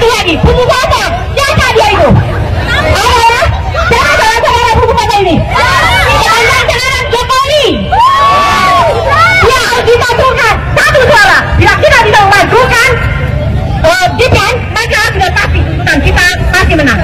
lagi. Buku foto. Siapa dia itu? Ada ya? Jangan saudara buku foto ini. Jangan Jokowi. Dia harus dimasukkan satu suara. Bila kita tidak memajukan Gibran, maka sudah pasti tuntutan kita pasti menang.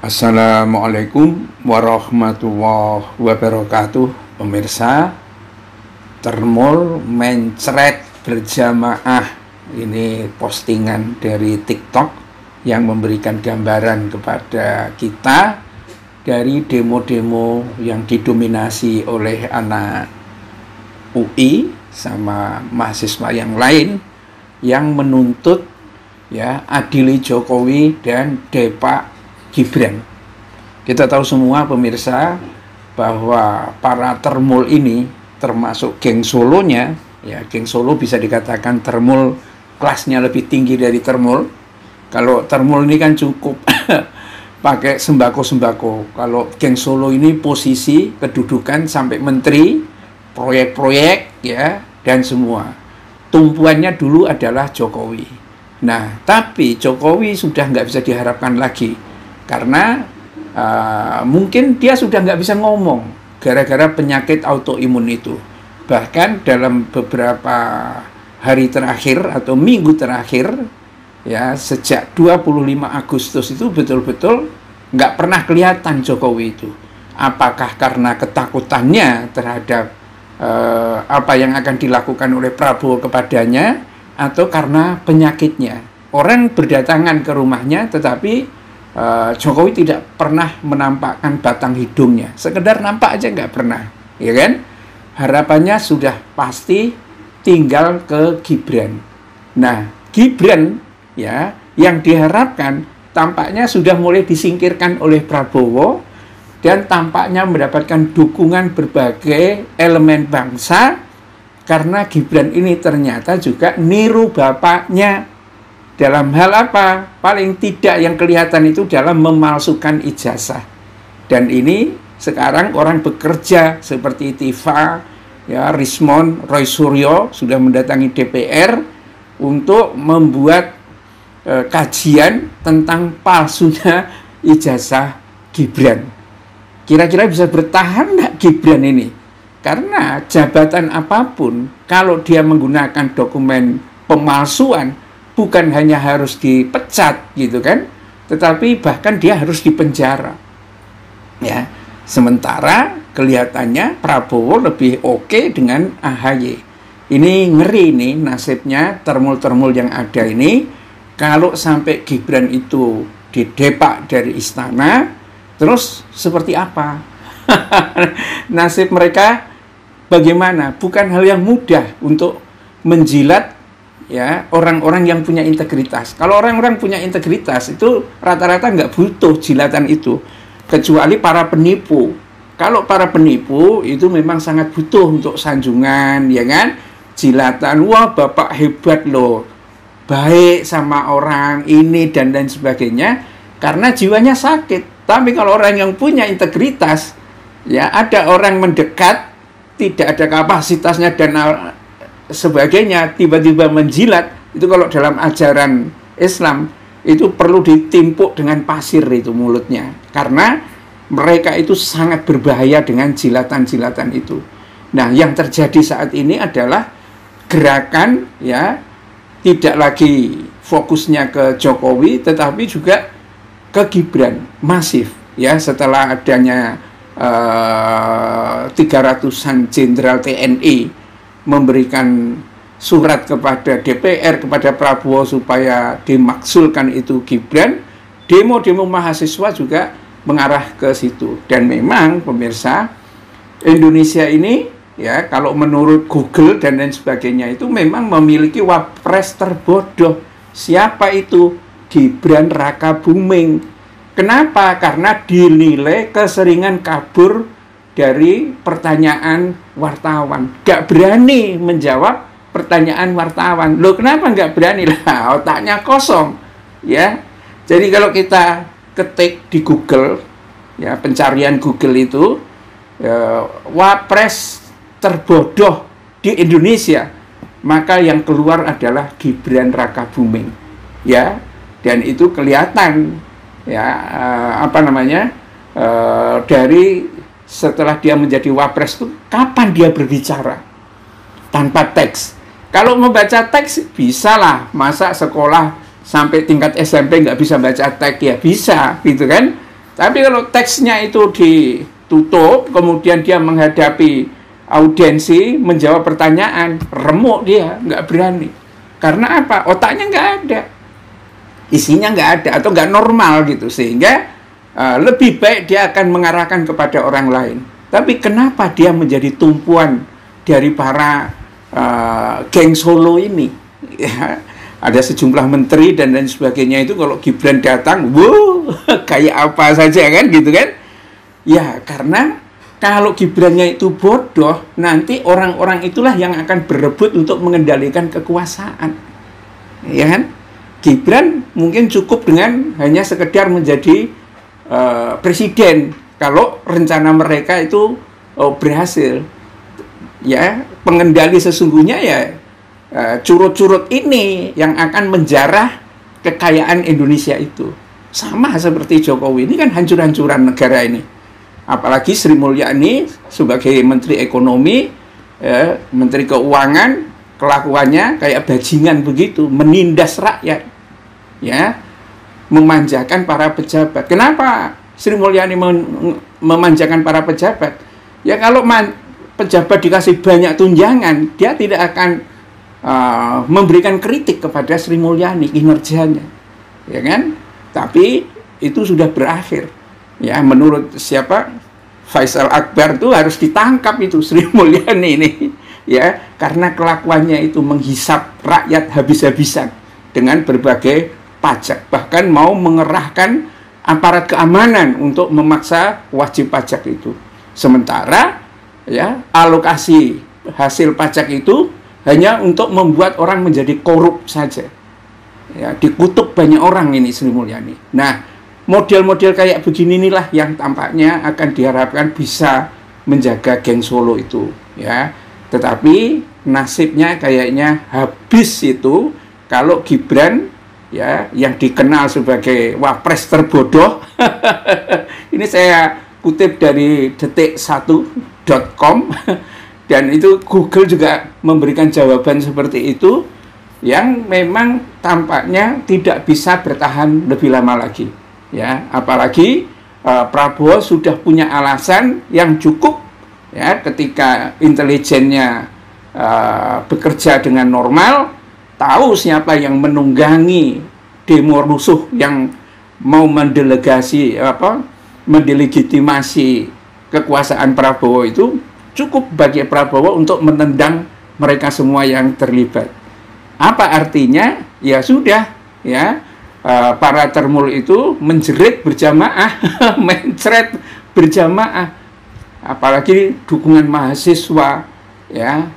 Assalamualaikum warahmatullahi wabarakatuh. Pemirsa, termul mencret berjamaah. Ini postingan dari TikTok yang memberikan gambaran kepada kita dari demo-demo yang didominasi oleh anak UI sama mahasiswa yang lain yang menuntut ya adili Jokowi dan Depak Gibran. Kita tahu semua pemirsa bahwa para termul ini termasuk geng Solonya, ya geng Solo bisa dikatakan termul kelasnya lebih tinggi dari termul. Kalau termul ini kan cukup pakai sembako-sembako. Kalau geng Solo ini posisi kedudukan sampai menteri, proyek-proyek ya dan semua. Tumpuannya dulu adalah Jokowi. Nah, tapi Jokowi sudah nggak bisa diharapkan lagi. Karena mungkin dia sudah nggak bisa ngomong gara-gara penyakit autoimun itu. Bahkan dalam beberapa hari terakhir atau minggu terakhir, ya sejak 25 Agustus itu betul-betul nggak pernah kelihatan Jokowi itu. Apakah karena ketakutannya terhadap apa yang akan dilakukan oleh Prabowo kepadanya, atau karena penyakitnya. Orang berdatangan ke rumahnya tetapi Jokowi tidak pernah menampakkan batang hidungnya, sekedar nampak aja nggak pernah, ya kan? Harapannya sudah pasti tinggal ke Gibran. Nah, Gibran ya yang diharapkan tampaknya sudah mulai disingkirkan oleh Prabowo dan tampaknya mendapatkan dukungan berbagai elemen bangsa karena Gibran ini ternyata juga niru bapaknya. Dalam hal apa? Paling tidak yang kelihatan itu dalam memalsukan ijazah. Dan ini sekarang orang bekerja seperti Tifa, ya, Rismon, Roy Suryo sudah mendatangi DPR untuk membuat kajian tentang palsunya ijazah Gibran. Kira-kira bisa bertahan nggak Gibran ini? Karena jabatan apapun, kalau dia menggunakan dokumen pemalsuan, bukan hanya harus dipecat gitu kan, tetapi bahkan dia harus dipenjara. Ya, sementara kelihatannya Prabowo lebih oke dengan AHY. Ini ngeri nih nasibnya termul-termul yang ada ini. Kalau sampai Gibran itu didepak dari istana, terus seperti apa? Nasib mereka bagaimana? Bukan hal yang mudah untuk menjilat ya orang-orang yang punya integritas. Kalau orang-orang punya integritas itu rata-rata nggak butuh jilatan itu, kecuali para penipu. Kalau para penipu itu memang sangat butuh untuk sanjungan, ya kan? Jilatan, wah bapak hebat loh, baik sama orang ini dan lain sebagainya, karena jiwanya sakit. Tapi kalau orang yang punya integritas, ya ada orang mendekat, tidak ada kapasitasnya dan sebagainya, tiba-tiba menjilat, itu kalau dalam ajaran Islam itu perlu ditimpuk dengan pasir itu mulutnya, karena mereka itu sangat berbahaya dengan jilatan-jilatan itu. Nah, yang terjadi saat ini adalah gerakan ya tidak lagi fokusnya ke Jokowi tetapi juga ke Gibran masif ya, setelah adanya 300-an jenderal TNI memberikan surat kepada DPR, kepada Prabowo supaya dimaksulkan itu Gibran. Demo-demo mahasiswa juga mengarah ke situ. Dan memang pemirsa, Indonesia ini ya kalau menurut Google dan lain sebagainya itu memang memiliki wapres terbodoh. Siapa itu? Gibran Rakabuming. Kenapa? Karena dinilai keseringan kabur dari pertanyaan wartawan. Gak berani menjawab pertanyaan wartawan. Loh, kenapa nggak berani? Lah, otaknya kosong. Ya, jadi kalau kita ketik di Google, ya pencarian Google itu, wapres terbodoh di Indonesia, maka yang keluar adalah Gibran Rakabuming. Ya, dan itu kelihatan, ya, dari setelah dia menjadi wapres itu, kapan dia berbicara tanpa teks. Kalau membaca teks bisa lah, masa sekolah sampai tingkat SMP nggak bisa baca teks, ya bisa gitu kan. Tapi kalau teksnya itu ditutup, kemudian dia menghadapi audiensi menjawab pertanyaan, remuk dia, nggak berani. Karena apa? Otaknya nggak ada, isinya nggak ada atau nggak normal gitu, sehingga lebih baik dia akan mengarahkan kepada orang lain. Tapi kenapa dia menjadi tumpuan dari para geng Solo ini? Ya, ada sejumlah menteri dan lain sebagainya itu kalau Gibran datang, wow, kayak apa saja kan gitu kan? Ya, karena kalau Gibrannya itu bodoh, nanti orang-orang itulah yang akan berebut untuk mengendalikan kekuasaan. Ya kan? Gibran mungkin cukup dengan hanya sekedar menjadi presiden kalau rencana mereka itu berhasil. Ya, pengendali sesungguhnya ya curut-curut ini yang akan menjarah kekayaan Indonesia itu. Sama seperti Jokowi, ini kan hancur-hancuran negara ini. Apalagi Sri Mulyani sebagai Menteri Ekonomi, Menteri Keuangan, kelakuannya kayak bajingan begitu, menindas rakyat, ya, memanjakan para pejabat. Kenapa Sri Mulyani memanjakan para pejabat? Ya, kalau pejabat dikasih banyak tunjangan, dia tidak akan memberikan kritik kepada Sri Mulyani kinerjanya, ya kan? Tapi itu sudah berakhir. Ya, menurut siapa? Faisal Akbar itu harus ditangkap itu Sri Mulyani ini, ya, karena kelakuannya itu menghisap rakyat habis-habisan dengan berbagai pajak, bahkan mau mengerahkan aparat keamanan untuk memaksa wajib pajak itu. Sementara ya, alokasi hasil pajak itu hanya untuk membuat orang menjadi korup saja. Ya, dikutuk banyak orang ini Sri Mulyani. Nah, model-model kayak begini inilah yang tampaknya akan diharapkan bisa menjaga geng Solo itu, ya. Tetapi nasibnya kayaknya habis itu kalau Gibran, ya, yang dikenal sebagai wapres terbodoh. Ini saya kutip dari detik1.com dan itu Google juga memberikan jawaban seperti itu, yang memang tampaknya tidak bisa bertahan lebih lama lagi, ya. Apalagi Prabowo sudah punya alasan yang cukup, ya, ketika intelijennya bekerja dengan normal, tahu siapa yang menunggangi demo rusuh yang mau mendelegitimasi kekuasaan Prabowo, itu cukup bagi Prabowo untuk menendang mereka semua yang terlibat. Apa artinya? Ya sudah, ya, para termul itu menjerit berjamaah, mencret berjamaah, apalagi dukungan mahasiswa, ya,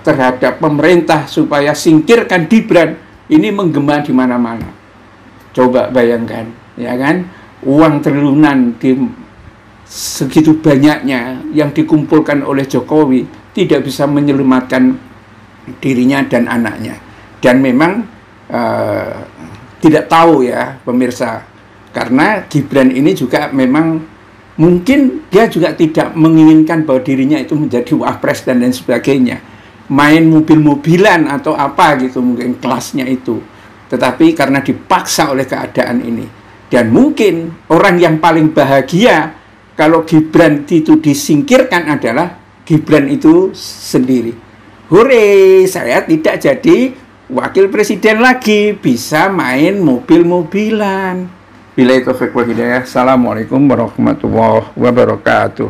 terhadap pemerintah supaya singkirkan Gibran ini menggema di mana-mana. Coba bayangkan, ya kan, uang triliunan segitu banyaknya yang dikumpulkan oleh Jokowi tidak bisa menyelamatkan dirinya dan anaknya. Dan memang tidak tahu, ya pemirsa, karena Gibran ini juga memang mungkin dia juga tidak menginginkan bahwa dirinya itu menjadi wapres dan lain sebagainya, main mobil-mobilan atau apa gitu mungkin kelasnya itu. Tetapi karena dipaksa oleh keadaan ini, dan mungkin orang yang paling bahagia kalau Gibran itu disingkirkan adalah Gibran itu sendiri. Hore, saya tidak jadi wakil presiden lagi, bisa main mobil-mobilan. Billahi taufiq wal hidayah. Assalamualaikum warahmatullahi wabarakatuh.